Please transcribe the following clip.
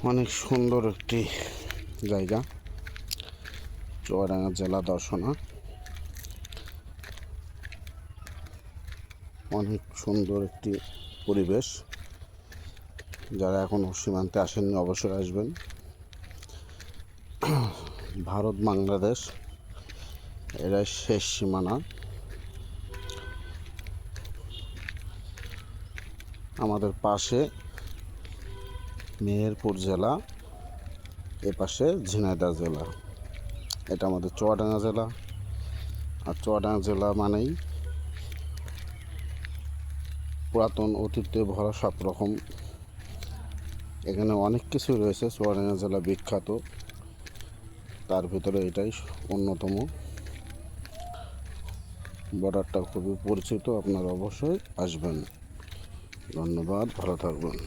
অনেক সুন্দর একটি জায়গা, চুয়াডাঙ্গা জেলা দর্শনা। অনেক সুন্দর একটি পরিবেশ। যারা এখনও সীমান্তে আসেননি অবশ্যই আসবেন। ভারত বাংলাদেশ এরা শেষ সীমানা। আমাদের পাশে মেহেরপুর জেলা, এপাশে ঝিনাইদহ জেলা। এটা আমাদের চুয়াডাঙ্গা জেলা। আর চুয়াডাঙ্গা জেলা মানেই পুরাতন অতীতে ভরা সব রকম, এখানে অনেক কিছু রয়েছে। চুয়াডাঙ্গা জেলা বিখ্যাত, তার ভিতরে এটাই অন্যতম। বর্ডারটা খুবই পরিচিত, আপনারা অবশ্যই আসবেন। ধন্যবাদ, ভালো থাকবেন।